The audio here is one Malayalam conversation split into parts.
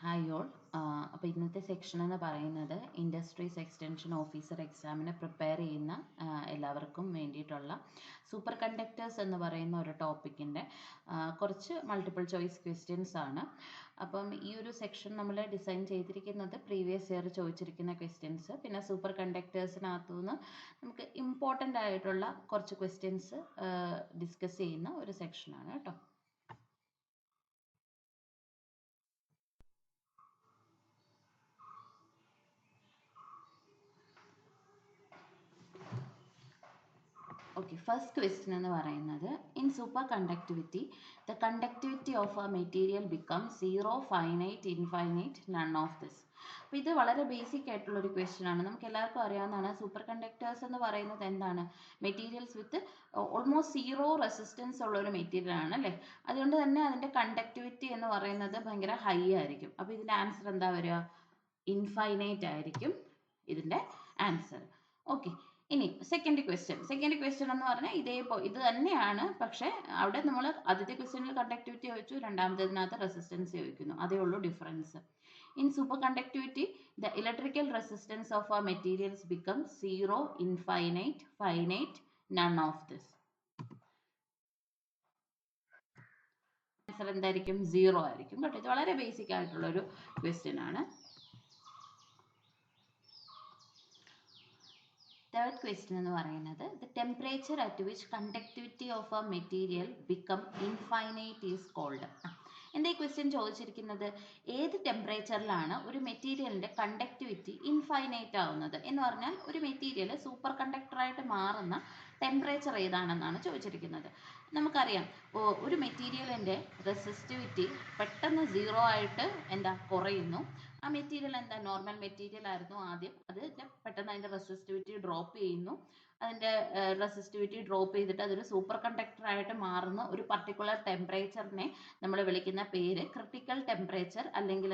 Hi all. അപ്പോൾ ഇന്നത്തെ സെക്ഷൻ എന്ന് പറയുന്നത് ഇൻഡസ്ട്രീസ് എക്സ്റ്റൻഷൻ ഓഫീസർ എക്സാമിന് പ്രിപ്പയർ ചെയ്യുന്ന എല്ലാവർക്കും വേണ്ടിയിട്ടുള്ള സൂപ്പർ കണ്ടക്ടേഴ്സ് എന്ന് പറയുന്ന ഒരു ടോപ്പിക്കിൻ്റെ കുറച്ച് മൾട്ടിപ്പിൾ ചോയ്സ് ക്വസ്റ്റ്യൻസ് ആണ്. അപ്പം ഈ ഒരു സെക്ഷൻ നമ്മൾ ഡിസൈൻ ചെയ്തിരിക്കുന്നത് പ്രീവിയസ് ഇയർ ചോദിച്ചിരിക്കുന്ന ക്വസ്റ്റ്യൻസ്, പിന്നെ സൂപ്പർ കണ്ടക്ടേഴ്സിനകത്തു നിന്ന് നമുക്ക് ഇമ്പോർട്ടൻ്റ് ആയിട്ടുള്ള കുറച്ച് ക്വസ്റ്റ്യൻസ് ഡിസ്കസ് ചെയ്യുന്ന ഒരു സെക്ഷനാണ് കേട്ടോ. ഓക്കെ, ഫസ്റ്റ് ക്വസ്റ്റ്യൻ എന്ന് പറയുന്നത് in superconductivity the conductivity of a material become zero, finite, infinite, none of this. അപ്പോൾ ഇത് വളരെ ബേസിക് ആയിട്ടുള്ള ഒരു ക്വസ്റ്റ്യൻ ആണ്. നമുക്ക് എല്ലാവർക്കും അറിയാവുന്നതാണ് സൂപ്പർ കണ്ടക്ടേഴ്സ് എന്ന് പറയുന്നത് എന്താണ്, മെറ്റീരിയൽസ് വിത്ത് ഓൾമോസ്റ്റ് സീറോ റെസിസ്റ്റൻസ് ഉള്ള ഒരു മെറ്റീരിയൽ ആണ് അല്ലേ. അതുകൊണ്ട് തന്നെ അതിൻ്റെ കണ്ടക്ടിവിറ്റി എന്ന് പറയുന്നത് ഭയങ്കര ഹൈ ആയിരിക്കും. അപ്പോൾ ഇതിൻ്റെ ആൻസർ എന്താ വരിക, ഇൻഫൈനൈറ്റ് ആയിരിക്കും ഇതിൻ്റെ ആൻസർ. ഓക്കെ, ഇനി സെക്കൻഡ് ക്വസ്റ്റ്യൻ എന്ന് പറഞ്ഞാൽ ഇത് തന്നെയാണ്, പക്ഷേ അവിടെ നമ്മൾ ആദ്യത്തെ ക്വസ്റ്റ്യനിൽ കണ്ടക്ടിവിറ്റി ചോദിച്ചു, രണ്ടാമത്തേതിനകത്ത് റെസിസ്റ്റൻസ് ചോദിക്കുന്നു, അതേ ഉള്ളൂ difference. In superconductivity the electrical resistance of the materials become zero, infinite, finite, none of this. Answer എന്തായിരിക്കും, സീറോ ആയിരിക്കും കേട്ടോ. ഇത് വളരെ ബേസിക് ആയിട്ടുള്ള ഒരു ക്വസ്റ്റ്യൻ ആണ്. തേർഡ് ക്വസ്റ്റ്യൻ എന്ന് പറയുന്നത് the temperature at which conductivity of a material become infinite is called. എന്താ ഈ ക്വസ്റ്റ്യൻ ചോദിച്ചിരിക്കുന്നത്, ഏത് ടെമ്പറേച്ചറിലാണ് ഒരു മെറ്റീരിയലിൻ്റെ കണ്ടക്ടിവിറ്റി ഇൻഫൈനൈറ്റ് ആവുന്നത് എന്ന് പറഞ്ഞാൽ ഒരു മെറ്റീരിയൽ സൂപ്പർ കണ്ടക്ടറായിട്ട് മാറുന്ന ടെമ്പറേച്ചർ ഏതാണെന്നാണ് ചോദിച്ചിരിക്കുന്നത്. നമുക്കറിയാം ഒരു മെറ്റീരിയലിൻ്റെ റെസിസ്റ്റിവിറ്റി പെട്ടെന്ന് സീറോ ആയിട്ട് കുറയുന്നു. ആ മെറ്റീരിയൽ നോർമൽ മെറ്റീരിയൽ ആയിരുന്നു ആദ്യം, അത് പെട്ടെന്ന് അതിൻ്റെ റെസിസ്റ്റിവിറ്റി ഡ്രോപ്പ് ചെയ്യുന്നു. അതിൻ്റെ റെസിസ്റ്റിവിറ്റി ഡ്രോപ്പ് ചെയ്തിട്ട് അതൊരു സൂപ്പർ കണ്ടക്ടർ ആയിട്ട് മാറുന്ന ഒരു പർട്ടിക്കുലർ ടെമ്പറേച്ചറിനെ നമ്മൾ വിളിക്കുന്ന പേര് ക്രിട്ടിക്കൽ ടെമ്പറേച്ചർ അല്ലെങ്കിൽ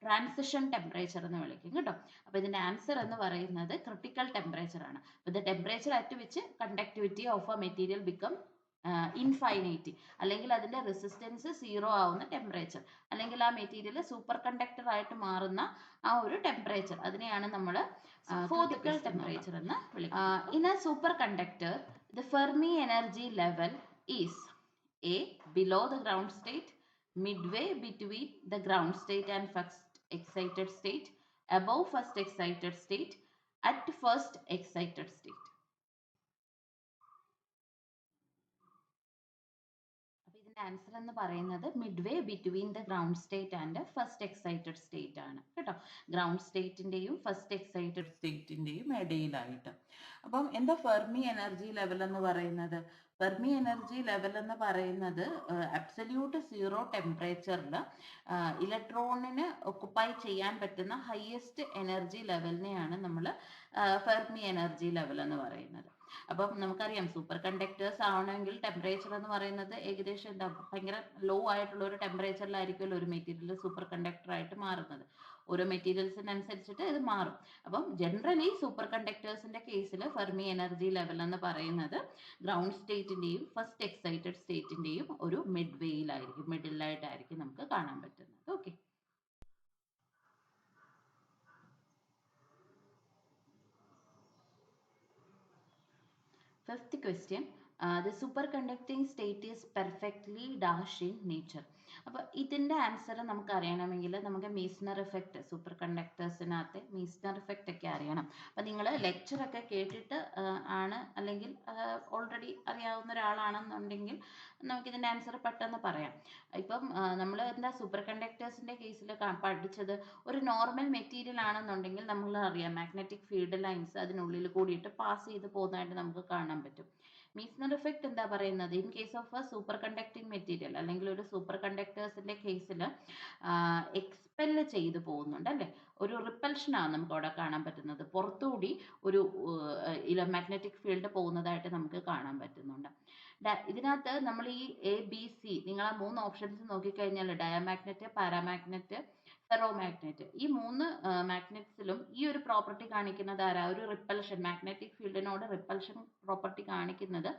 ട്രാൻസിഷൻ ടെമ്പറേച്ചർ എന്ന് വിളിക്കും കേട്ടോ. അപ്പോൾ ഇതിൻ്റെ ആൻസർ എന്ന് പറയുന്നത് ക്രിട്ടിക്കൽ ടെമ്പറേച്ചർ ആണ്. അപ്പോൾ the temperature at which conductivity of a material become infinite, അല്ലെങ്കിൽ അതിൻ്റെ റെസിസ്റ്റൻസ് സീറോ ആവുന്ന ടെമ്പറേച്ചർ, അല്ലെങ്കിൽ ആ മെറ്റീരിയൽ സൂപ്പർ കണ്ടക്ടർ ആയിട്ട് മാറുന്ന ആ ഒരു ടെമ്പറേച്ചർ, അതിനെയാണ് നമ്മൾ ക്രിട്ടിക്കൽ ടെമ്പറേച്ചർ എന്ന് വിളിക്കുന്നത്. In a superconductor the Fermi energy level is a below the ground state, midway between the ground state and first excited state, above first excited state, at first excited state. Answer എന്ന് പറയുന്നത് midway between the ground state and first excited state ആണ് കേട്ടോ. ഗ്രൗണ്ട് സ്റ്റേറ്റിൻ്റെയും ഫസ്റ്റ് എക്സൈറ്റഡ് സ്റ്റേറ്റിൻ്റെയും ഇടയിലായിട്ട്. അപ്പം എന്താ ഫെർമി എനർജി ലെവൽ എന്ന് പറയുന്നത്, ഫെർമി എനർജി ലെവൽ എന്ന് പറയുന്നത് അബ്സല്യൂട്ട് സീറോ ടെമ്പറേച്ചറിൽ ഇലക്ട്രോണിന് ഒക്കുപ്പൈ ചെയ്യാൻ പറ്റുന്ന ഹയസ്റ്റ് എനർജി ലെവലിനെയാണ് നമ്മൾ ഫെർമി എനർജി ലെവൽ എന്ന് പറയുന്നത്. അപ്പം നമുക്കറിയാം സൂപ്പർ കണ്ടക്ടേഴ്സ് ആവണമെങ്കിൽ ടെമ്പറേച്ചർ എന്ന് പറയുന്നത് ഏകദേശം ഭയങ്കര ലോ ആയിട്ടുള്ള ഒരു ടെമ്പറേച്ചറിലായിരിക്കുമല്ലോ ഒരു മെറ്റീരിയൽ സൂപ്പർ കണ്ടക്ടർ ആയിട്ട് മാറുന്നത്. ഓരോ മെറ്റീരിയൽസിനനുസരിച്ചിട്ട് ഇത് മാറും. അപ്പം ജനറലി സൂപ്പർ കണ്ടക്ടേഴ്സിന്റെ കേസിൽ ഫെർമി എനർജി ലെവൽ എന്ന് പറയുന്നത് ഗ്രൗണ്ട് സ്റ്റേറ്റിന്റെയും ഫസ്റ്റ് എക്സൈറ്റഡ് സ്റ്റേറ്റിന്റെയും ഒരു മിഡ്വേയിലായിരിക്കും, മിഡിലായിട്ടായിരിക്കും നമുക്ക് കാണാൻ പറ്റുന്നത്. Okay, fifth question, the superconducting state is perfectly dash in nature. അപ്പോൾ ഇതിൻ്റെ ആൻസർ നമുക്ക് അറിയണമെങ്കിൽ നമുക്ക് മീസ്നർ എഫക്റ്റ്, സൂപ്പർ കണ്ടക്ടേഴ്സിനകത്തെ മീസ്നർ എഫക്റ്റ് ഒക്കെ അറിയണം. അപ്പം നിങ്ങൾ ലെക്ചറൊക്കെ കേട്ടിട്ട് ആണ് അല്ലെങ്കിൽ ഓൾറെഡി അറിയാവുന്ന ഒരാളാണെന്നുണ്ടെങ്കിൽ നമുക്കിതിൻ്റെ ആൻസർ പെട്ടെന്ന് പറയാം. ഇപ്പം നമ്മൾ സൂപ്പർ കണ്ടക്ടേഴ്സിൻ്റെ കേസിൽ പഠിച്ചത് ഒരു നോർമൽ മെറ്റീരിയൽ ആണെന്നുണ്ടെങ്കിൽ നമ്മൾ അറിയാം മാഗ്നറ്റിക് ഫീൽഡ് ലൈൻസ് അതിനുള്ളിൽ കൂടിയിട്ട് പാസ് ചെയ്ത് പോകുന്നതായിട്ട് നമുക്ക് കാണാൻ പറ്റും. മീസ്നർ എഫക്റ്റ് എന്താ പറയുന്നത്, in case of a super conducting material അല്ലെങ്കിൽ ഒരു സൂപ്പർ കണ്ടക്ടേഴ്സിന്റെ കേസിൽ എക്സ്പെല് ചെയ്ത് പോകുന്നുണ്ട് അല്ലേ, ഒരു റിപ്പൽഷനാണ് നമുക്ക് അവിടെ കാണാൻ പറ്റുന്നത്. പുറത്തുകൂടി ഒരു മാഗ്നറ്റിക് ഫീൽഡ് പോകുന്നതായിട്ട് നമുക്ക് കാണാൻ പറ്റുന്നുണ്ട്. ഇതിനകത്ത് നമ്മൾ ഈ ABC നിങ്ങൾ ആ 3 ഓപ്ഷൻസ് നോക്കിക്കഴിഞ്ഞാൽ ഡയമാഗ്നറ്റ്, പാരാമാഗ്നറ്റ്, ഫെറോമാഗ്നറ്റ്, ഈ 3 മാഗ്നറ്റ്സിലും ഈ ഒരു പ്രോപ്പർട്ടി കാണിക്കുന്നത് ആരാ, ഒരു റിപ്പൽഷൻ, മാഗ്നറ്റിക് ഫീൽഡിനോട് റിപ്പൽഷൻ പ്രോപ്പർട്ടി കാണിക്കുന്നത്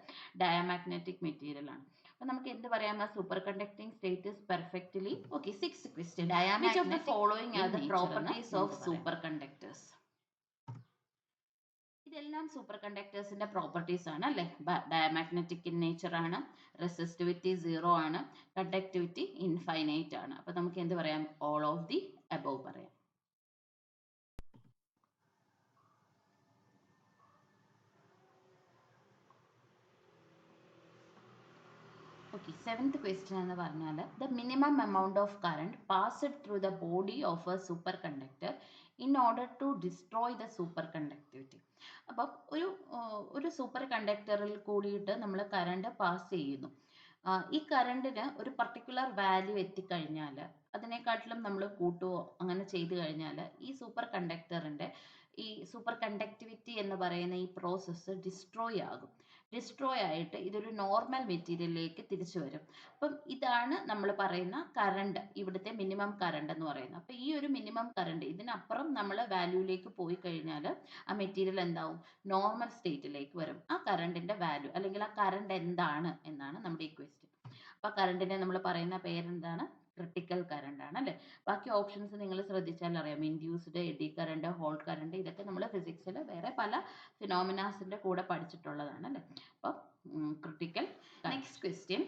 ഡയമാഗ്നറ്റിക് മെറ്റീരിയൽ ആണ്. അപ്പോൾ നമുക്ക് എന്ത് പറയാം? ആ super conducting state is perfectly okay. 6th question, which of the following are the properties of super conductors? ഇതെല്ലാം സൂപ്പർ കണ്ടക്ടേഴ്സിന്റെ പ്രോപ്പർട്ടീസ് ആണ് അല്ലേ? ഡയമാഗ്നറ്റിക് ഇൻ നേച്ചർ ആണ്, റെസിസ്റ്റിവിറ്റി 0 ആണ്, കണ്ടക്ടിവിറ്റി ഇൻഫൈനൈറ്റ് ആണ്. അപ്പോൾ നമുക്ക് എന്ത് പറയാം? ഓൾ ഓഫ് ദി അബോവ് പറയാം. ഓക്കെ, 7th ക്വസ്റ്റ്യൻ എന്ന് പറഞ്ഞാൽ the minimum amount of current passed through the body of a superconductor in order to destroy the superconductivity. അപ്പം ഒരു സൂപ്പർ കണ്ടക്ടറിൽ കൂടിയിട്ട് നമ്മൾ കറണ്ട് പാസ് ചെയ്യുന്നു. ഈ കറണ്ടിന് ഒരു പർട്ടിക്കുലർ വാല്യൂ എത്തിക്കഴിഞ്ഞാൽ അതിനെക്കാട്ടിലും നമ്മൾ കൂട്ടുകയോ അങ്ങനെ ചെയ്തു കഴിഞ്ഞാൽ ഈ സൂപ്പർ കണ്ടക്ടറിൻ്റെ ഈ സൂപ്പർ കണ്ടക്ടിവിറ്റി എന്ന് പറയുന്ന ഈ പ്രോസസ്സ് ഡിസ്ട്രോയ് ആകും. ഡിസ്ട്രോയ് ആയിട്ട് ഇതൊരു നോർമൽ മെറ്റീരിയലിലേക്ക് തിരിച്ചു വരും. അപ്പം ഇതാണ് നമ്മൾ പറയുന്ന കറണ്ട്, ഇവിടുത്തെ മിനിമം കറണ്ട് എന്ന് പറയുന്നത്. അപ്പം ഈ ഒരു മിനിമം കറണ്ട്, ഇതിനപ്പുറം നമ്മൾ വാല്യൂയിലേക്ക് പോയി കഴിഞ്ഞാൽ ആ മെറ്റീരിയൽ എന്താവും? നോർമൽ സ്റ്റേറ്റിലേക്ക് വരും. ആ കറണ്ടിന്റെ വാല്യൂ അല്ലെങ്കിൽ ആ കറണ്ട് എന്താണ് എന്നാണ് നമ്മുടെ ഈ ക്വസ്റ്റ്യൻ. അപ്പോൾ കറണ്ടിനെ നമ്മൾ പറയുന്ന പേരെന്താണ്? ക്രിട്ടിക്കൽ കറണ്ട് ആണ് അല്ലേ? ബാക്കി ഓപ്ഷൻസ് നിങ്ങൾ ശ്രദ്ധിച്ചാൽ അറിയാം. Induced, eddy current, Hall current, ഇതൊക്കെ നമ്മൾ ഫിസിക്സിൽ വേറെ പല ഫിനോമിനാസിന്റെ കൂടെ പഠിച്ചിട്ടുള്ളതാണ് അല്ലേ? അപ്പോൾ critical. Next question,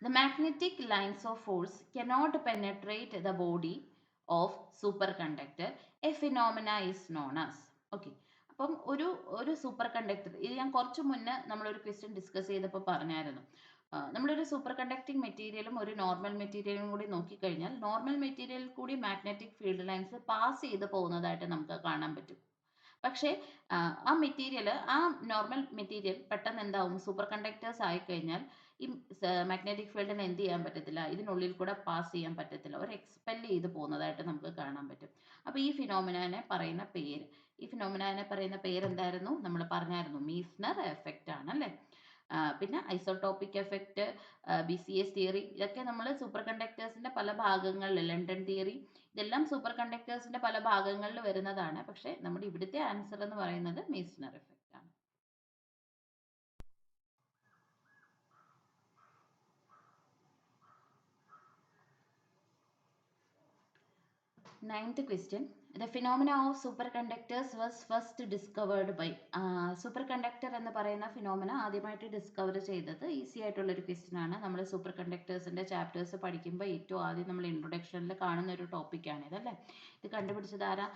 the magnetic lines of force cannot penetrate the body of superconductor. A phenomena is known as. Okay. അപ്പം ഒരു സൂപ്പർ കണ്ടക്ടർ, ഇത് ഞാൻ കുറച്ച് മുന്നേ നമ്മളൊരു ക്വസ്റ്റ്യൻ ഡിസ്കസ് ചെയ്തപ്പോൾ പറഞ്ഞായിരുന്നു. നമ്മളൊരു സൂപ്പർ കണ്ടക്ടിങ് മെറ്റീരിയലും ഒരു നോർമൽ മെറ്റീരിയലും കൂടി നോക്കിക്കഴിഞ്ഞാൽ നോർമൽ മെറ്റീരിയലിൽ കൂടി മാഗ്നറ്റിക് ഫീൽഡ് ലൈൻസ് പാസ് ചെയ്ത് പോകുന്നതായിട്ട് നമുക്ക് കാണാൻ പറ്റും. പക്ഷേ ആ മെറ്റീരിയൽ, ആ നോർമൽ മെറ്റീരിയൽ പെട്ടെന്ന് എന്താവും? സൂപ്പർ കണ്ടക്ടേഴ്സ് ആയിക്കഴിഞ്ഞാൽ ഈ മാഗ്നറ്റിക് ഫീൽഡിന് എന്ത് ചെയ്യാൻ പറ്റത്തില്ല? ഇതിനുള്ളിൽ കൂടെ പാസ് ചെയ്യാൻ പറ്റത്തില്ല, ഒരു എക്സ്പെൽ ചെയ്ത് പോകുന്നതായിട്ട് നമുക്ക് കാണാൻ പറ്റും. അപ്പോൾ ഈ ഫിനോമിനാനെ പറയുന്ന പേര് എന്തായിരുന്നു? നമ്മൾ പറഞ്ഞായിരുന്നു, മീസ്നർ എഫക്റ്റ് ആണ് അല്ലേ? പിന്നെ ഐസോട്ടോപ്പിക് എഫക്റ്റ്, BCS തിയറി, ഇതൊക്കെ നമ്മൾ സൂപ്പർ കണ്ടക്ടേഴ്സിന്റെ പല ഭാഗങ്ങളിൽ, ലണ്ടൻ തിയറി, ഇതെല്ലാം സൂപ്പർ കണ്ടക്ടേഴ്സിന്റെ പല ഭാഗങ്ങളിൽ വരുന്നതാണ്. പക്ഷേ നമ്മുടെ ഇവിടുത്തെ ആൻസർ എന്ന് പറയുന്നത് മീസ്നർ എഫക്റ്റ് ആണ്. Ninth question, the phenomena of superconductors was first discovered by. Super conductor എന്ന് പറയുന്ന ഫിനോമിന ആദ്യമായിട്ട് ഡിസ്കവർ ചെയ്തത് ഈസി ആയിട്ടുള്ള ഒരു ക്വസ്റ്റ്യൻ ആണ്. നമ്മൾ സൂപ്പർ കണ്ടക്ടേഴ്സിന്റെ ചാപ്റ്റേഴ്സ് പഠിക്കുമ്പോൾ ഏറ്റവും ആദ്യം നമ്മൾ ഇൻട്രൊഡക്ഷനിൽ കാണുന്ന ഒരു ടോപ്പിക്കാണ് ഇതല്ലേ? ഇത് കണ്ടുപിടിച്ചത് ആരാ?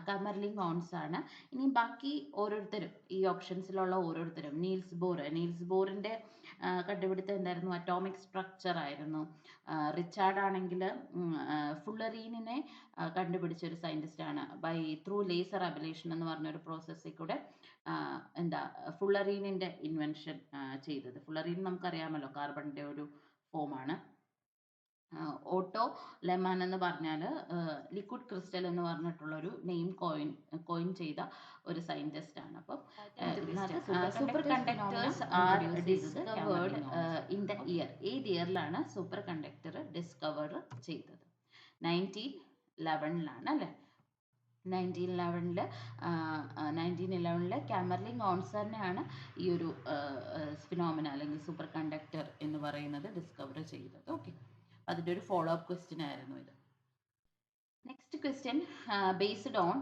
കമർലിൻ ഓൺസ് ആണ്. ഇനി ബാക്കി ഓരോരുത്തരും, ഈ ഓപ്ഷൻസിലുള്ള ഓരോരുത്തരും, നീൽസ് ബോറിന്റെ കണ്ടുപിടുത്തം എന്തായിരുന്നു? അറ്റോമിക് സ്ട്രക്ചർ ആയിരുന്നു. റിച്ചാർഡ് ആണെങ്കിൽ ഫുള്ളറീനിനെ കണ്ടുപിടിച്ച ഒരു സയന്റിസ്റ്റ് ആണ്. ത്രൂ ലേസർ അബലേഷൻ എന്ന് പറഞ്ഞ ഒരു പ്രോസസ്സിൽ കൂടെ ഫുള്ളറീനിന്റെ ഇൻവെൻഷൻ ചെയ്തത്. ഫുള്ളറീൻ നമുക്കറിയാമല്ലോ, കാർബണിന്റെ ഒരു ഫോമാണ്. ഓട്ടോ ലെമാൻ എന്ന് പറഞ്ഞാൽ ലിക്വിഡ് ക്രിസ്റ്റൽ എന്ന് പറഞ്ഞിട്ടുള്ള ഒരു നെയിം കോയിൻ ചെയ്ത ഒരു സയന്റിസ്റ്റ് ആണ്. അപ്പം superconductors are discovered in the year. ഏത് ഇയറിലാണ് സൂപ്പർ കണ്ടക്ടർ ഡിസ്കവർ ചെയ്തത്? 1911 അല്ലേ? 1911 കാമർലിൻ ഓൺസറിനെയാണ് ഈ ഒരു ഫിനോമിന അല്ലെങ്കിൽ സൂപ്പർ കണ്ടക്ടർ എന്ന് പറയുന്നത് ഡിസ്കവർ ചെയ്തത്. ഓക്കെ, അതിൻ്റെ ഒരു ഫോളോ അപ്പ് ക്വസ്റ്റ്യൻ ആയിരുന്നു ഇത്. Next question, based on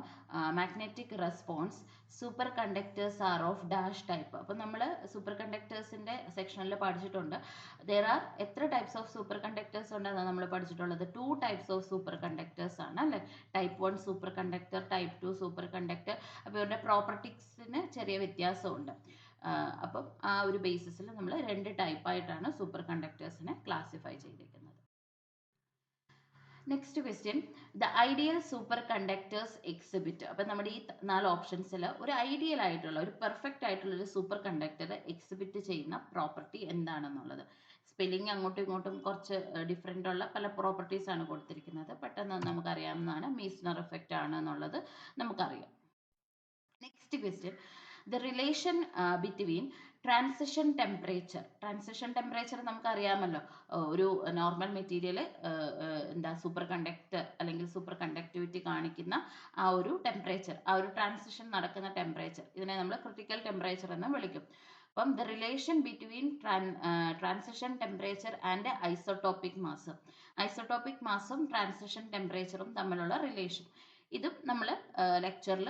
magnetic response superconductors are of dash type. അപ്പം നമ്മൾ സൂപ്പർ കണ്ടക്ടേഴ്സിൻ്റെ സെക്ഷനിൽ പഠിച്ചിട്ടുണ്ട്. എത്ര ടൈപ്സ് ഓഫ് സൂപ്പർ കണ്ടക്ടേഴ്സ് ഉണ്ടെന്നാണ് നമ്മൾ പഠിച്ചിട്ടുള്ളത്? 2 ടൈപ്സ് ഓഫ് സൂപ്പർ കണ്ടക്ടേഴ്സ് ആണ് അല്ലേ? Type 1 super conductor, type 2 super conductor. അപ്പോൾ ഇവരുടെ പ്രോപ്പർട്ടീസിന് ചെറിയ വ്യത്യാസമുണ്ട്. അപ്പം ആ ഒരു ബേസിസിൽ നമ്മൾ 2 ടൈപ്പായിട്ടാണ് സൂപ്പർ കണ്ടക്ടേഴ്സിനെ ക്ലാസിഫൈ ചെയ്തിരിക്കുന്നത്. Next question, the ideal super conductors exhibit. അപ്പം നമ്മുടെ ഈ 4 ഓപ്ഷൻസിൽ ഒരു ഐഡിയൽ ആയിട്ടുള്ള, ഒരു പെർഫെക്റ്റ് ആയിട്ടുള്ള ഒരു സൂപ്പർ കണ്ടക്ടർ എക്സിബിറ്റ് ചെയ്യുന്ന പ്രോപ്പർട്ടി എന്താണെന്നുള്ളത്. സ്പെല്ലിംഗ് അങ്ങോട്ടും ഇങ്ങോട്ടും കുറച്ച് ഡിഫറെൻ്റ് ഉള്ള പല പ്രോപ്പർട്ടീസ് ആണ് കൊടുത്തിരിക്കുന്നത്. പെട്ടെന്ന് നമുക്കറിയാവുന്നതാണ്, മീസ്നർ എഫക്റ്റ് ആണ് എന്നുള്ളത് നമുക്കറിയാം. Next question, the relation between transition temperature നമുക്കറിയാമല്ലോ. ഒരു നോർമൽ മെറ്റീരിയൽ സൂപ്പർ കണ്ടക്ടർ അല്ലെങ്കിൽ സൂപ്പർ കണ്ടക്ടിവിറ്റി കാണിക്കുന്ന ആ ഒരു ടെമ്പറേച്ചർ, ആ ഒരു ട്രാൻസിഷൻ നടക്കുന്ന ടെമ്പറേച്ചർ, ഇതിനെ നമ്മൾ ക്രിട്ടിക്കൽ ടെമ്പറേച്ചർ എന്ന് വിളിക്കും. അപ്പം the relation between transition temperature and isotopic mass. Isotopic massum transition temperatureും തമ്മിലുള്ള റിലേഷൻ ഇതും നമ്മൾ ലെക്ചറിൽ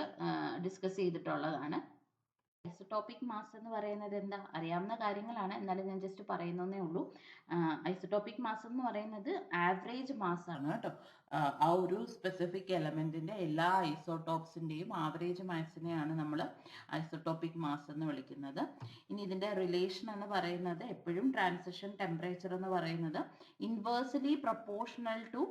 ഡിസ്കസ് ചെയ്തിട്ടുള്ളതാണ്. ഐസോടോപ്പിക് മാസ് എന്ന് പറയുന്നത് എന്താ, അറിയാവുന്ന കാര്യങ്ങളാണ്, എന്നാലും ഞാൻ ജസ്റ്റ് പറയുന്നേ ഉള്ളൂ. ഐസോടോപ്പിക് മാസ് എന്ന് പറയുന്നത് ആവറേജ് മാസ് ആണ് കേട്ടോ. ആ ഒരു സ്പെസിഫിക് എലമെന്റിന്റെ എല്ലാ ഐസോടോപ്സിന്റെയും ആവറേജ് മാസിനെയാണ് നമ്മൾ ഐസോടോപ്പിക് മാസ് എന്ന് വിളിക്കുന്നത്. ഇനി ഇതിന്റെ റിലേഷൻ എന്ന് പറയുന്നത് എപ്പോഴും ട്രാൻസിഷൻ ടെമ്പറേച്ചർ എന്ന് പറയുന്നത് inversely proportional to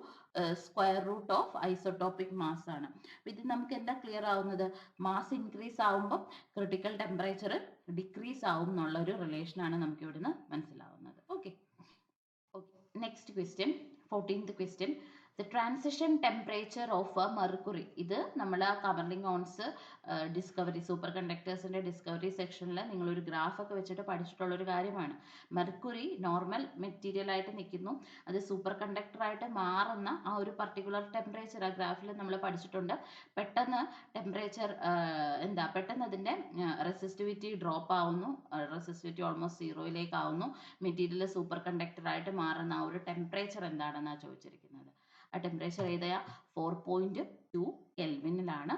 square root of isotopic mass ആണ്. ഇത് നമുക്ക് എന്താ ക്ലിയർ ആവുന്നത്, മാസ് ഇൻക്രീസ് ആവുമ്പോൾ ക്രിട്ടിക്കൽ ടെമ്പറേച്ചർ ഡിക്രീസ് ആവും എന്നുള്ള ഒരു റിലേഷൻ ആണ് നമുക്ക് ഇവിടുന്ന് മനസ്സിലാവുന്നത്. Okay, next question, 14th question. The transition temperature of a mercury. ഇത് നമ്മൾ കവർലിംഗ് ഓൺസ് ഡിസ്കവറി സൂപ്പർ കണ്ടക്ടേഴ്സിന്റെ ഡിസ്കവറി സെക്ഷനിൽ നിങ്ങൾ ഒരു ഗ്രാഫ് ഒക്കെ വെച്ചിട്ട് പഠിച്ചിട്ടുള്ള ഒരു കാര്യമാണ്. മെർക്കുറി നോർമൽ മെറ്റീരിയൽ ആയിട്ട് നിൽക്കുന്നു, അത് സൂപ്പർ കണ്ടക്ടർ ആയിട്ട് മാറുന്ന ആ ഒരു പർട്ടിക്കുലർ ടെമ്പറേച്ചർ ആ ഗ്രാഫിൽ നമ്മൾ പഠിച്ചിട്ടുണ്ട്. പെട്ടെന്ന് ടെമ്പറേച്ചർ പെട്ടെന്ന് അതിന്റെ റെസിസ്റ്റിവിറ്റി ഡ്രോപ്പ് ആവുന്നു, റെസിസ്റ്റിവിറ്റി ഓൾമോസ്റ്റ് സീറോയിലേക്ക് ആവുന്നു, മെറ്റീരിയൽ സൂപ്പർ കണ്ടക്ടർ ആയിട്ട് മാറുന്ന ആ ഒരു ടെമ്പറേച്ചർ എന്താണെന്നാണ് ചോദിച്ചിരിക്കുന്നത്. ആ ടെമ്പറേച്ചർ ഏതാ, 4.2 കെൽവിനിലാണ്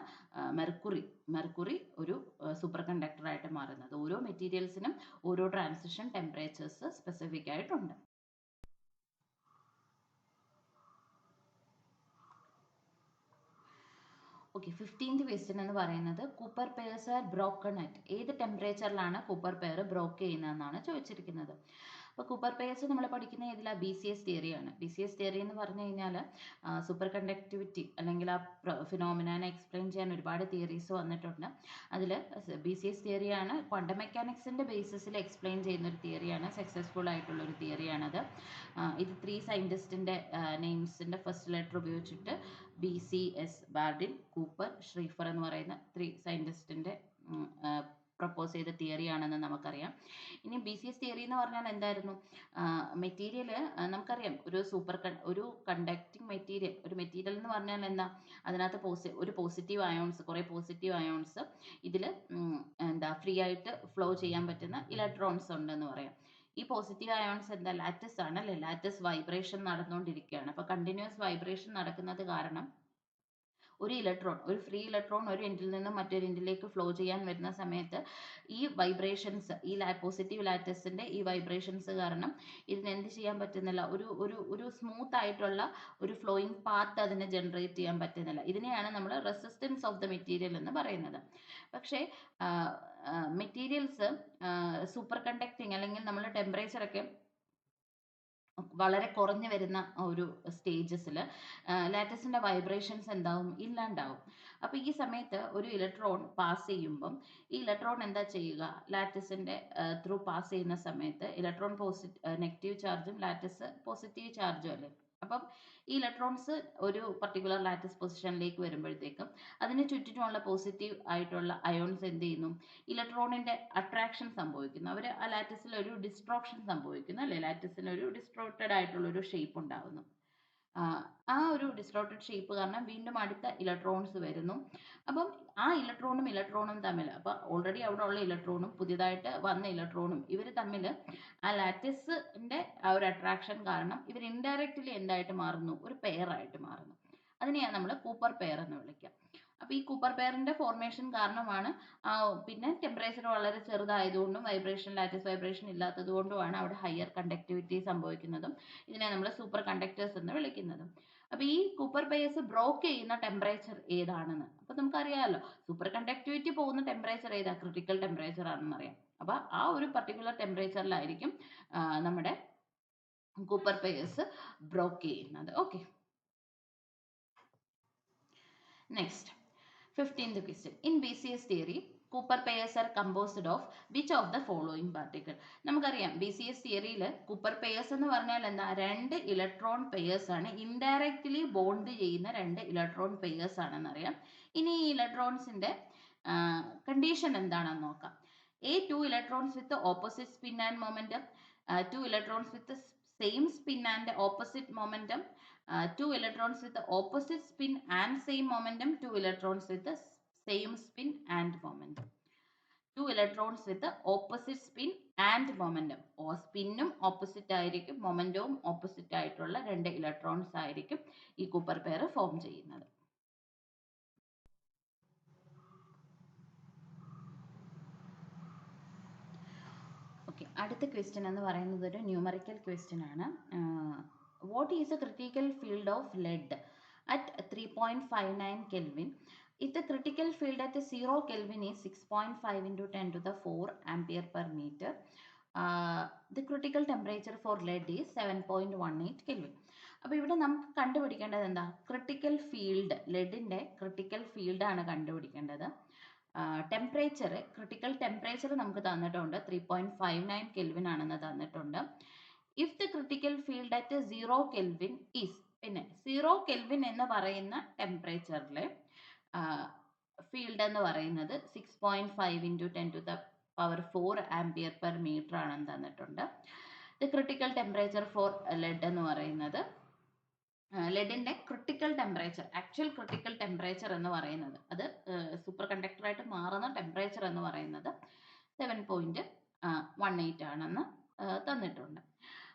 മെർക്കുറി ഒരു സൂപ്പർ കണ്ടക്ടർ ആയിട്ട് മാറുന്നത്. ഓരോ മെറ്റീരിയൽസിനും ഓരോ ട്രാൻസിഷൻ ടെമ്പറേച്ചേഴ്സ് സ്പെസിഫിക് ആയിട്ടുണ്ട്. ഓക്കെ, 15th ക്വസ്റ്റ്യൻ എന്ന് പറയുന്നത് Cooper pairs R broken at. ഏത് ടെമ്പറേച്ചറിലാണ് കൂപ്പർ പെയർ ബ്രോക്ക് ചെയ്യുന്നതെന്നാണ് ചോദിച്ചിരിക്കുന്നത്. അപ്പോൾ കൂപ്പർ പെയർസ് നമ്മൾ പഠിക്കുന്ന ഏതിലാ, BCS തിയറിയാണ്. BCS തിയറി എന്ന് പറഞ്ഞു കഴിഞ്ഞാൽ സൂപ്പർ കണ്ടക്ടിവിറ്റി അല്ലെങ്കിൽ ആ ഫിനോമിനാനെ എക്സ്പ്ലെയിൻ ചെയ്യാൻ ഒരുപാട് തിയറീസ് വന്നിട്ടുണ്ട്. അതിൽ BCS തിയറിയാണ് ക്വാണ്ടം മെക്കാനിക്സിന്റെ ബേസിസിൽ എക്സ്പ്ലെയിൻ ചെയ്യുന്ന ഒരു തിയറിയാണ്, സക്സസ്ഫുൾ ആയിട്ടുള്ള ഒരു തിയറിയാണത്. ഇത് 3 സയന്റിസ്റ്റിന്റെ നെയിംസിന്റെ ഫസ്റ്റ് ലെറ്റർ ഉപയോഗിച്ചിട്ട് BCS, ബാർഡിൻ, കൂപ്പർ, ഷ്രീഫർ എന്ന് പറയുന്ന 3 സയന്റിസ്റ്റിന്റെ പ്രപ്പോസ് ചെയ്ത തിയറിയാണെന്ന് നമുക്കറിയാം. ഇനി BCS തിയറി എന്ന് പറഞ്ഞാൽ എന്തായിരുന്നു, മെറ്റീരിയൽ നമുക്കറിയാം, ഒരു കണ്ടക്റ്റിംഗ് മെറ്റീരിയൽ, ഒരു മെറ്റീരിയൽ എന്ന് പറഞ്ഞാൽ എന്താ, അതിനകത്ത് ഒരു പോസിറ്റീവ് അയോൺസ്, കുറെ പോസിറ്റീവ് അയോൺസ് ഇതിൽ ഫ്രീ ആയിട്ട് ഫ്ലോ ചെയ്യാൻ പറ്റുന്ന ഇലക്ട്രോൺസ് ഉണ്ടെന്ന് പറയാം. ഈ പോസിറ്റീവ് അയോൺസ് എന്താ, ലാറ്റിസ് ആണ് അല്ലേ, ലാറ്റിസ് വൈബ്രേഷൻ നടന്നുകൊണ്ടിരിക്കുകയാണ്. അപ്പോൾ കണ്ടിന്യൂസ് വൈബ്രേഷൻ നടക്കുന്നത് കാരണം ഒരു ഫ്രീ ഇലക്ട്രോൺ ഒരു എൻഡിൽ നിന്നും മറ്റൊരു എൻഡിലേക്ക് ഫ്ലോ ചെയ്യാൻ വരുന്ന സമയത്ത് ഈ വൈബ്രേഷൻസ്, ഈ പോസിറ്റീവ് ലാറ്റിസിന്റെ ഈ വൈബ്രേഷൻസ് കാരണം ഇതിന് എന്ത് ചെയ്യാൻ പറ്റുന്നില്ല, ഒരു സ്മൂത്ത് ആയിട്ടുള്ള ഒരു ഫ്ലോയിങ് പാത്ത് അതിനെ ജനറേറ്റ് ചെയ്യാൻ പറ്റുന്നില്ല. ഇതിനെയാണ് നമ്മൾ റെസിസ്റ്റൻസ് ഓഫ് ദ മെറ്റീരിയൽ എന്ന് പറയുന്നത്. പക്ഷേ മെറ്റീരിയൽസ് സൂപ്പർ കണ്ടക്ടിങ് അല്ലെങ്കിൽ നമ്മൾ ടെമ്പറേച്ചർ ഒക്കെ വളരെ കുറഞ്ഞു വരുന്ന ഒരു സ്റ്റേജസിൽ ലാറ്റിസിന്റെ വൈബ്രേഷൻസ് എന്താവും, ഇല്ലാണ്ടാവും. അപ്പോൾ ഈ സമയത്ത് ഒരു ഇലക്ട്രോൺ പാസ് ചെയ്യുമ്പം ഈ ഇലക്ട്രോൺ എന്താ ചെയ്യുക, ലാറ്റിസിന്റെ ത്രൂ പാസ് ചെയ്യുന്ന സമയത്ത് ഇലക്ട്രോൺ നെഗറ്റീവ് ചാർജും ലാറ്റിസ് പോസിറ്റീവ് ചാർജും അല്ലേ. അപ്പം ഈ ഇലക്ട്രോൺസ് ഒരു പർട്ടിക്കുലർ ലാറ്റിസ് പൊസിഷനിലേക്ക് വരുമ്പോഴത്തേക്കും അതിന് ചുറ്റിനുമുള്ള പോസിറ്റീവ് ആയിട്ടുള്ള അയോൺസ് എന്ത് ചെയ്യുന്നു, ഇലക്ട്രോണിന്റെ അട്രാക്ഷൻ സംഭവിക്കുന്നു, അവർ ആ ലാറ്റിസിൽ ഒരു ഡിസ്ട്രോക്ഷൻ സംഭവിക്കുന്നു അല്ലേ, ലാറ്റിസിന് ഒരു ഡിസ്ട്രോക്റ്റഡ് ആയിട്ടുള്ള ഒരു ഷേപ്പ് ഉണ്ടാകുന്നു. ആ ഒരു ഡിസ്ട്രോക്റ്റഡ് ഷേപ്പ് കാരണം വീണ്ടും അടുത്ത ഇലക്ട്രോൺസ് വരുന്നു. അപ്പം ആ ഇലക്ട്രോണും തമ്മിൽ, അപ്പോൾ ഓൾറെഡി അവിടെ ഉള്ള ഇലക്ട്രോണും പുതിയതായിട്ട് വന്ന ഇലക്ട്രോണും ഇവർ തമ്മിൽ ആ ലാറ്റിസിന്റെ ആ ഒരു അട്രാക്ഷൻ കാരണം ഇവർ ഇൻഡയറക്റ്റ്ലി എന്തായിട്ട് മാറുന്നു, ഒരു പെയർ ആയിട്ട് മാറുന്നു. അതിനെയാണ് നമ്മൾ കൂപ്പർ പെയർ എന്ന് വിളിക്കുക. അപ്പോൾ ഈ കൂപ്പർ പെയറിന്റെ ഫോർമേഷൻ കാരണമാണ് പിന്നെ ടെമ്പറേച്ചർ വളരെ ചെറുതായതുകൊണ്ടും ലാറ്റിസ് വൈബ്രേഷൻ ഇല്ലാത്തത് കൊണ്ടുമാണ് അവിടെ ഹയർ കണ്ടക്ടിവിറ്റി സംഭവിക്കുന്നതും ഇതിനെ നമ്മൾ സൂപ്പർ കണ്ടക്ടേഴ്സ് എന്ന് വിളിക്കുന്നതും. അപ്പോൾ ഈ കൂപ്പർ പെയർസ് ബ്രോക്ക് ചെയ്യുന്ന ടെമ്പറേച്ചർ ഏതാണെന്ന് അപ്പോൾ നമുക്കറിയാമല്ലോ, സൂപ്പർ കണ്ടക്ടിവിറ്റി പോകുന്ന ടെമ്പറേച്ചർ ഏതാ, ക്രിട്ടിക്കൽ ടെമ്പറേച്ചർ ആണെന്ന് അറിയാം. അപ്പോൾ ആ ഒരു പർട്ടിക്കുലർ ടെമ്പറേച്ചറിലായിരിക്കും നമ്മുടെ കൂപ്പർ പെയർസ് ബ്രോക്ക് ചെയ്യുന്നത്. Okay, next 15th question. In BCS theory, Cooper pairs are composed of which of the following particle? നമുക്കറിയാം BCS തിയറിയിൽ കൂപ്പർ പെയർസ് എന്ന് പറഞ്ഞാൽ എന്താ, 2 ഇലക്ട്രോൺ പെയർസ് ആണ്, ഇൻഡയറക്റ്റ്ലി ബോണ്ട് ചെയ്യുന്ന 2 ഇലക്ട്രോൺ പെയർസ് ആണെന്ന് അറിയാം. ഇനി ഈ ഇലക്ട്രോൺസിന്റെ കണ്ടീഷൻ എന്താണെന്ന് നോക്കാം. 2 electrons with the opposite spin and momentum, 2 electrons with the same spin and opposite momentum, 2 electrons with the opposite spin and same momentum, 2 electrons with the same spin and momentum. 2 electrons with opposite spin and momentum. സ്പിന്നും ഓപ്പോസിറ്റ് ആയിരിക്കും, മൊമെന്റവും ഓപ്പോസിറ്റ് ആയിട്ടുള്ള 2 ഇലക്ട്രോൺസ് ആയിരിക്കും ഈ കൂപ്പർ പെയർ ഫോം ചെയ്യുന്നത്. ഓക്കെ, അടുത്ത ക്വസ്റ്റ്യൻ എന്ന് പറയുന്നത് ഒരു ന്യൂമറിക്കൽ ക്വസ്റ്റ്യൻ ആണ്. What is a critical field of lead at 3.59 Kelvin if the critical field at 0 Kelvin is 6.5 into 10 to the 4 ampere per meter? The critical temperature for lead is 7.18 Kelvin. അപ്പോൾ ഇവിടെ നമുക്ക് കണ്ടുപിടിക്കേണ്ടത് എന്താ? ക്രിട്ടിക്കൽ ഫീൽഡ്, ലെഡിൻ്റെ ക്രിട്ടിക്കൽ ഫീൽഡാണ് കണ്ടുപിടിക്കേണ്ടത്. ടെമ്പറേച്ചർ, ക്രിട്ടിക്കൽ ടെമ്പറേച്ചർ നമുക്ക് തന്നിട്ടുണ്ട്, 3.59 കെൽവിൻ ആണെന്ന് തന്നിട്ടുണ്ട്. If the critical field at 0 kelvin is, പിന്നെ 0 കെൽവിൻ എന്ന് പറയുന്ന ടെമ്പറേച്ചറിലെ ഫീൽഡ് എന്ന് പറയുന്നത് 6.5 into 10 to the power 4 ampere per metre ആണെന്ന് തന്നിട്ടുണ്ട്. The critical temperature for lead എന്ന് പറയുന്നത്, ലെഡിൻ്റെ critical temperature, actual critical temperature എന്ന് പറയുന്നത്, അത് സൂപ്പർ കണ്ടക്ടറായിട്ട് മാറുന്ന ടെമ്പറേച്ചർ എന്ന് പറയുന്നത് 7.18 ആണെന്ന് തന്നിട്ടുണ്ട്.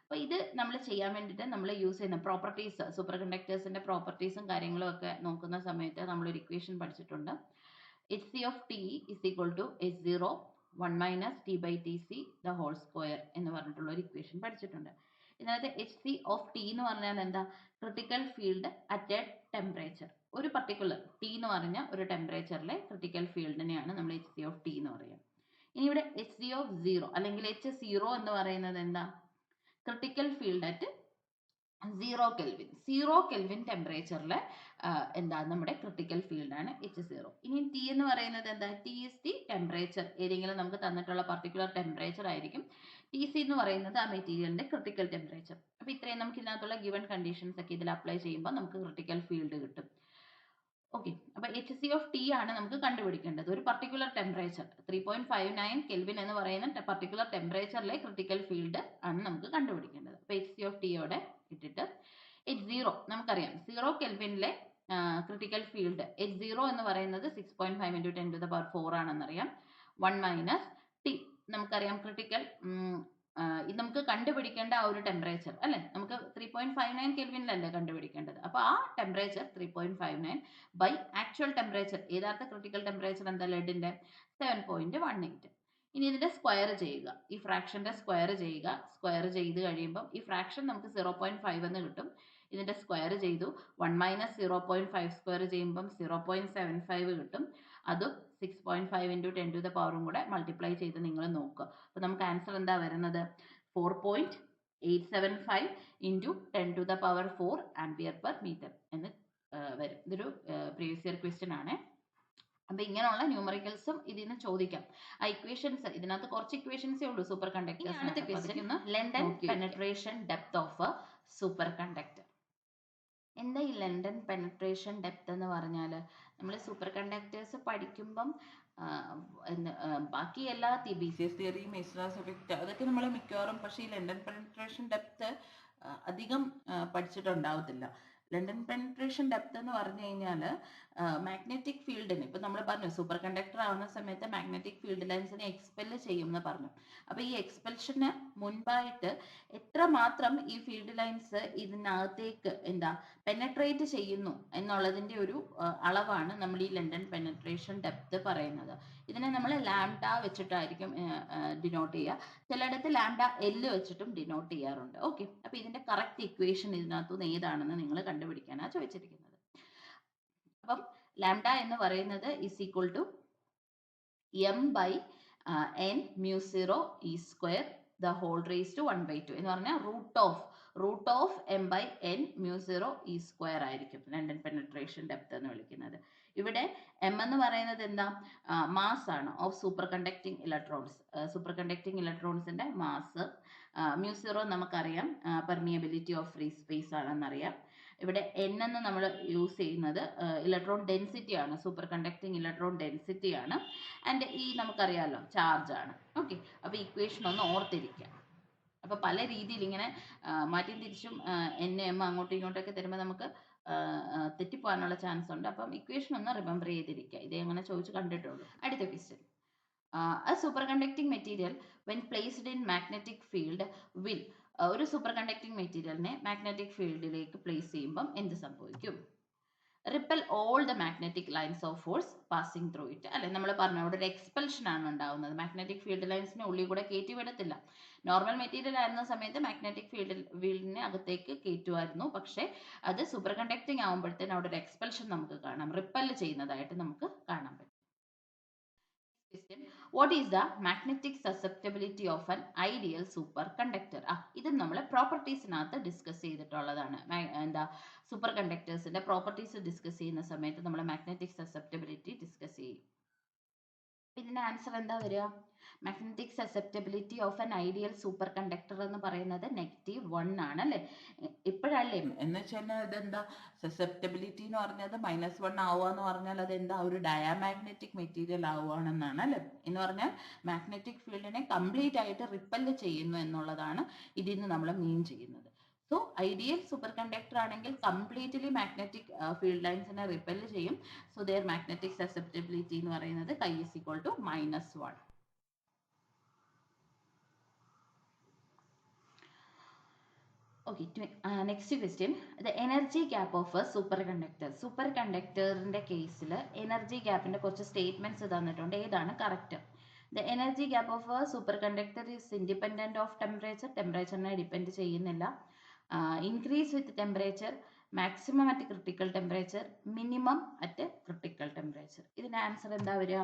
അപ്പോൾ ഇത് നമ്മൾ ചെയ്യാൻ വേണ്ടിയിട്ട് നമ്മൾ യൂസ് ചെയ്യുന്ന പ്രോപ്പർട്ടീസ്, സൂപ്പർ കണ്ടക്ടേഴ്സിൻ്റെ പ്രോപ്പർട്ടീസും കാര്യങ്ങളും ഒക്കെ നോക്കുന്ന സമയത്ത് നമ്മളൊരു ഇക്വേഷൻ പഠിച്ചിട്ടുണ്ട്. Hc of T is equal to H0 1 minus T by Tc the whole square എന്ന് പറഞ്ഞിട്ടുള്ള ഒരു ഇക്വേഷൻ പഠിച്ചിട്ടുണ്ട്. ഇതിനകത്ത് Hc of T എന്ന് പറഞ്ഞാൽ എന്താ? Critical field at A temperature, ഒരു പർട്ടിക്കുലർ T എന്ന് പറഞ്ഞ ഒരു ടെമ്പറേച്ചറിലെ ക്രിട്ടിക്കൽ ഫീൽഡിനെയാണ് നമ്മൾ Hc of T എന്ന് പറയുക. ഇനി ഇവിടെ Hc of 0 അല്ലെങ്കിൽ H0 എന്ന് പറയുന്നത് എന്താ? Critical field at 0 kelvin, 0 kelvin ടെമ്പറേച്ചറിൽ എന്താ നമ്മുടെ ക്രിട്ടിക്കൽ ഫീൽഡാണ് H0. ഇനി T എന്ന് പറയുന്നത് എന്താ? T is the ടെമ്പറേച്ചർ, ഏതെങ്കിലും നമുക്ക് തന്നിട്ടുള്ള പർട്ടിക്കുലർ ടെമ്പറേച്ചർ ആയിരിക്കും. Tc എന്ന് പറയുന്നത് ആ മെറ്റീരിയലിന്റെ ക്രിട്ടിക്കൽ ടെമ്പറേച്ചർ. അപ്പോൾ ഇത്രയും നമുക്ക് ഇതിനകത്തുള്ള ഗിവൺ കണ്ടീഷൻസ് ഒക്കെ ഇതിൽ അപ്ലൈ ചെയ്യുമ്പോൾ നമുക്ക് ക്രിട്ടിക്കൽ ഫീൽഡ് കിട്ടും. ഓക്കെ, അപ്പോൾ Hc of T ആണ് നമുക്ക് കണ്ടുപിടിക്കേണ്ടത്. ഒരു പർട്ടിക്കുലർ ടെമ്പറേച്ചർ 3.59 കെൽവിൻ എന്ന് പറയുന്ന പർട്ടിക്കുലർ ടെമ്പറേച്ചറിലെ ക്രിട്ടിക്കൽ ഫീൽഡ് ആണ് നമുക്ക് കണ്ടുപിടിക്കേണ്ടത്. അപ്പോൾ Hc of T യോടെ ഇട്ടിട്ട് H0 നമുക്കറിയാം, 0 കെൽവിനിലെ ക്രിട്ടിക്കൽ ഫീൽഡ് H0 എന്ന് പറയുന്നത് 6.5 ഇൻറ്റു 10 ടു ദ പവർ 4 ആണെന്നറിയാം. 1 മൈനസ് T നമുക്കറിയാം, ക്രിട്ടിക്കൽ ഇത് നമുക്ക് കണ്ടുപിടിക്കേണ്ട ആ ഒരു ടെമ്പറേച്ചർ അല്ലേ, നമുക്ക് 3.59 കെൽവിനിലല്ലേ കണ്ടുപിടിക്കേണ്ടത്. അപ്പോൾ ആ ടെമ്പറേച്ചർ 3.59 ബൈ ആക്ച്വൽ ടെമ്പറേച്ചർ, യഥാർത്ഥ ക്രിട്ടിക്കൽ ടെമ്പറേച്ചർ എന്താ ലെഡിൻ്റെ? 7.18. ഇനി ഇതിൻ്റെ സ്ക്വയർ ചെയ്യുക, ഈ ഫ്രാക്ഷൻ്റെ സ്ക്വയർ ചെയ്യുക. സ്ക്വയർ ചെയ്ത് കഴിയുമ്പം ഈ ഫ്രാക്ഷൻ നമുക്ക് 0.5 എന്ന് കിട്ടും. ഇതിൻ്റെ സ്ക്വയർ ചെയ്തു, 1 മൈനസ് 0.5 സ്ക്വയർ ചെയ്യുമ്പം 0.75 കിട്ടും. അതും 6.5 ഇൻറ്റു 10 ടു ദ പവറും കൂടെ മൾട്ടിപ്ലൈ ചെയ്ത് നിങ്ങൾ നോക്കുക. അപ്പോൾ നമുക്ക് ആൻസർ എന്താ വരുന്നത്? 4.875 into 10 to the power 4 ampere per metre എന്ന് വരും. ഇതൊരു പ്രീവിയസ് ഇയർ ക്വസ്റ്റ്യൻ ആണ്. അപ്പോൾ ഇങ്ങനെയുള്ള ന്യൂമറിക്കൽസും ഇതിന് ചോദിക്കാം. ആ ഇക്വേഷൻസ്, ഇതിനകത്ത് കുറച്ച് ഇക്വേഷൻസേ ഉള്ളൂ super conductors. London penetration depth of a super conductor. എന്താ ഈ ലണ്ടൻ പെനട്രേഷൻ ഡെപ്ത് എന്ന് പറഞ്ഞാൽ? നമ്മൾ സൂപ്പർ കണ്ടക്ടേഴ്സ് പഠിക്കുമ്പം ബാക്കി എല്ലാ BCS തിയറി, മെസ്റാസ് എഫക്റ്റ് അതൊക്കെ നമ്മൾ മിക്കവാറും, പക്ഷേ ഈ ലണ്ടൻ പെനട്രേഷൻ ഡെപ്ത് അധികം പഠിച്ചിട്ടുണ്ടാവത്തില്ല. ലണ്ടൻ പെനട്രേഷൻ ഡെപ്ത് എന്ന് പറഞ്ഞു കഴിഞ്ഞാൽ മാഗ്നറ്റിക് ഫീൽഡിന്, ഇപ്പം നമ്മൾ പറഞ്ഞു സൂപ്പർ കണ്ടക്ടർ ആവുന്ന സമയത്ത് മാഗ്നറ്റിക് ഫീൽഡ് ലൈൻസിനെ എക്സ്പെൽ ചെയ്യും എന്ന് പറഞ്ഞു. അപ്പോൾ ഈ എക്സ്പെൽഷന് മുൻപായിട്ട് എത്രമാത്രം ഈ ഫീൽഡ് ലൈൻസ് ഇതിനകത്തേക്ക് എന്താ പെനട്രേറ്റ് ചെയ്യുന്നു എന്നുള്ളതിൻ്റെ ഒരു അളവാണ് നമ്മൾ ഈ ലണ്ടൻ പെനട്രേഷൻ ഡെപ്ത് പറയുന്നത്. ഇതിനെ നമ്മൾ ലാംഡ വെച്ചിട്ടായിരിക്കും ഡിനോട്ട് ചെയ്യുക. ചിലയിടത്ത് ലാംഡ L വെച്ചിട്ടും ഡിനോട്ട് ചെയ്യാറുണ്ട്. ഓക്കെ, അപ്പോൾ ഇതിൻ്റെ കറക്റ്റ് ഇക്വേഷൻ ഇതിനകത്തുനിന്ന് ഏതാണെന്ന് നിങ്ങൾ കണ്ടുപിടിക്കാനാണ് ചോദിച്ചിരിക്കുന്നത്. അപ്പം ലാംഡ എന്ന് പറയുന്നത് is equal to m by n mu 0 e square the whole raise to 1/2 എന്ന് പറഞ്ഞാൽ root of m by n mu 0 e square ആയിരിക്കും ലണ്ടൻ പെനട്രേഷൻ ഡെപ്ത് എന്ന് വിളിക്കുന്നത്. ഇവിടെ m എന്ന് പറയുന്നത് എന്താ? മാസ് ആണ് of superconducting electrons. Superconducting ഇലക്ട്രോൺസിന്റെ മാസ്. mu 0 നമുക്കറിയാം പെർമിയബിലിറ്റി ഓഫ് ഫ്രീ സ്പേസ് ആണെന്നറിയാം. ഇവിടെ n എന്ന് നമ്മൾ യൂസ് ചെയ്യുന്നത് ഇലക്ട്രോൺ ഡെൻസിറ്റി ആണ്, സൂപ്പർ കണ്ടക്ടിങ് ഇലക്ട്രോൺ ഡെൻസിറ്റി ആണ്. ആൻഡ് ഈ നമുക്കറിയാമല്ലോ ചാർജ് ആണ്. ഓക്കെ, അപ്പോൾ ഇക്വേഷൻ ഒന്ന് ഓർത്തിരിക്കുക. അപ്പോൾ പല രീതിയിൽ ഇങ്ങനെ മാറ്റി തിരിച്ചും n m അങ്ങോട്ടും ഇങ്ങോട്ടൊക്കെ തരുമ്പോൾ നമുക്ക് തെറ്റിപ്പോകാനുള്ള ചാൻസ് ഉണ്ട്. അപ്പം ഇക്വേഷൻ ഒന്ന് റിമെമ്പർ ചെയ്തിരിക്കുക. ഇതേ അങ്ങനെ ചോദിച്ച് കണ്ടിട്ടുള്ളൂ. അടുത്ത question, A superconducting material when placed in magnetic field will ഒരു സൂപ്പർ കണ്ടക്ടിങ് മെറ്റീരിയലിനെ മാഗ്നറ്റിക് ഫീൽഡിലേക്ക് പ്ലേസ് ചെയ്യുമ്പം എന്ത് സംഭവിക്കും? Ripple all the magnetic lines of force passing through it. അല്ലെ, നമ്മൾ പറഞ്ഞ അവിടെ ഒരു എക്സ്പെൽഷൻ ആണ് ഉണ്ടാവുന്നത്. മാഗ്നറ്റിക് ഫീൽഡ് ലൈൻസിനെ ഉള്ളിൽ കൂടെ കയറ്റി വിടത്തില്ല. നോർമൽ മെറ്റീരിയൽ ആയിരുന്ന സമയത്ത് മാഗ്നറ്റിക് ഫീൽഡിനെ അകത്തേക്ക് കയറ്റുമായിരുന്നു. പക്ഷേ അത് സൂപ്പർ കണ്ടക്ടിങ് ആകുമ്പോഴത്തേനും അവിടെ ഒരു എക്സ്പെൽഷൻ നമുക്ക് കാണാം, റിപ്പൽ ചെയ്യുന്നതായിട്ട് നമുക്ക് കാണാൻ പറ്റും. Question. What is the magnetic susceptibility of an ideal superconductor? ഇത് നമ്മൾ പ്രോപ്പർട്ടീസിനകത്ത് ഡിസ്കസ് ചെയ്തിട്ടുള്ളതാണ്. എന്താ സൂപ്പർ കണ്ടക്ടേഴ്സിന്റെ പ്രോപ്പർട്ടീസ് ഡിസ്കസ് ചെയ്യുന്ന സമയത്ത് നമ്മൾ മാഗ്നറ്റിക് സസെപ്റ്റബിലിറ്റി ഡിസ്കസ് ചെയ്യും. ഇതിന്റെ ആൻസർ എന്താ വരിക? Magnetic susceptibility of an ideal superconductor എന്ന് പറയുന്നത് -1 ആണ് അല്ലേ? ഇപ്പോഴല്ലേ എന്ന് വെച്ചാൽ ഇതെന്താ സസെപ്റ്റബിലിറ്റി എന്ന് പറഞ്ഞത് -1 ആവുക എന്ന് പറഞ്ഞാൽ അതെന്താ ഒരു ഡയാമാഗ്നറ്റിക് മെറ്റീരിയൽ ആവുകയാണെന്നാണ് അല്ലേ? എന്ന് പറഞ്ഞാൽ മാഗ്നറ്റിക് ഫീൽഡിനെ കംപ്ലീറ്റ് ആയിട്ട് റിപ്പല് ചെയ്യുന്നു എന്നുള്ളതാണ് ഇതിൽ നിന്ന് നമ്മൾ മീൻ ചെയ്യുന്നത്. സോ ഐഡിയൽ സൂപ്പർ കണ്ടക്ടർ ആണെങ്കിൽ കംപ്ലീറ്റ്ലി മാഗ്നറ്റിക് ഫീൽഡ് ലൈൻസിനെ റിപ്പല് ചെയ്യും. സോ ദെയർ മാഗ്നറ്റിക് സസെപ്റ്റബിലിറ്റി എന്ന് പറയുന്നത് (1). Okay, next question. The energy gap of a superconductor. സൂപ്പർകണ്ടക്ടറിന്റെ കേസിൽ എനർജി ഗ്യാപ്പിന്റെ കുറച്ച് സ്റ്റേറ്റ്മെന്റ്സ് തന്നിട്ടുണ്ട്. ഏതാണ് correct? The energy gap of a superconductor is independent of temperature. ടെമ്പറേച്ചറിനെ ഡിപ്പെൻഡ് ചെയ്യുന്നില്ല. Increase with temperature, maximum at critical temperature, minimum at critical temperature. ഇതിന്റെ ആൻസർ എന്താ വരിക?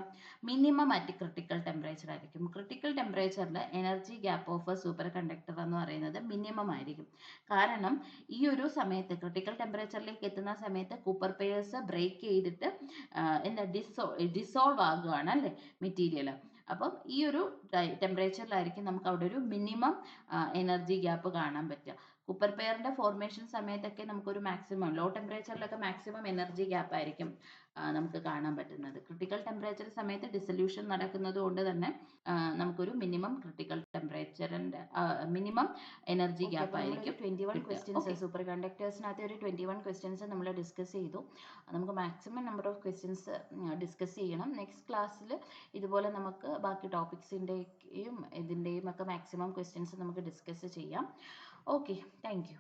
മിനിമം അറ്റ് ക്രിട്ടിക്കൽ ടെമ്പറേച്ചർ ആയിരിക്കും. ക്രിട്ടിക്കൽ ടെമ്പറേച്ചറിൽ energy gap of a superconductor എന്ന് പറയുന്നത് മിനിമം ആയിരിക്കും. കാരണം ഈ ഒരു സമയത്ത് ക്രിട്ടിക്കൽ ടെമ്പറേച്ചറിലേക്ക് എത്തുന്ന സമയത്ത് കൂപ്പർ പെയേഴ്സ് ബ്രേക്ക് ചെയ്തിട്ട് എന്താ ഡിസോൾവ് ആകുകയാണ് അല്ലേ മെറ്റീരിയൽ. അപ്പം ഈ ഒരു ടെമ്പറേച്ചറിലായിരിക്കും നമുക്ക് അവിടെ ഒരു മിനിമം എനർജി ഗ്യാപ്പ് കാണാൻ പറ്റുക. കൂപ്പർ പെയറിന്റെ ഫോർമേഷൻ സമയത്തൊക്കെ നമുക്കൊരു മാക്സിമം ലോ ടെമ്പറേച്ചറിലൊക്കെ മാക്സിമം എനർജി ഗ്യാപ്പ് ആയിരിക്കും നമുക്ക് കാണാൻ പറ്റുന്നത്. ക്രിട്ടിക്കൽ ടെമ്പറേച്ചർ സമയത്ത് ഡിസൊല്യൂഷൻ നടക്കുന്നത് കൊണ്ട് തന്നെ നമുക്കൊരു മിനിമം ക്രിട്ടിക്കൽ ടെമ്പറേച്ചറിന്റെ മിനിമം എനർജി ഗ്യാപ്പ് ആയിരിക്കും. 21 ക്വസ്റ്റ്യൻസ് സൂപ്പർ കണ്ടക്ടേഴ്സിനകത്ത് ഒരു 21 ക്വസ്റ്റ്യൻസ് നമ്മൾ ഡിസ്കസ് ചെയ്തു. നമുക്ക് maximum number of questions discuss ചെയ്യണം. നെക്സ്റ്റ് ക്ലാസ്സിൽ ഇതുപോലെ നമുക്ക് ബാക്കി ടോപ്പിക്സിൻ്റെയും ഇതിൻ്റെയും ഒക്കെ മാക്സിമം ക്വസ്റ്റ്യൻസ് നമുക്ക് ഡിസ്കസ് ചെയ്യാം. Okay, thank you.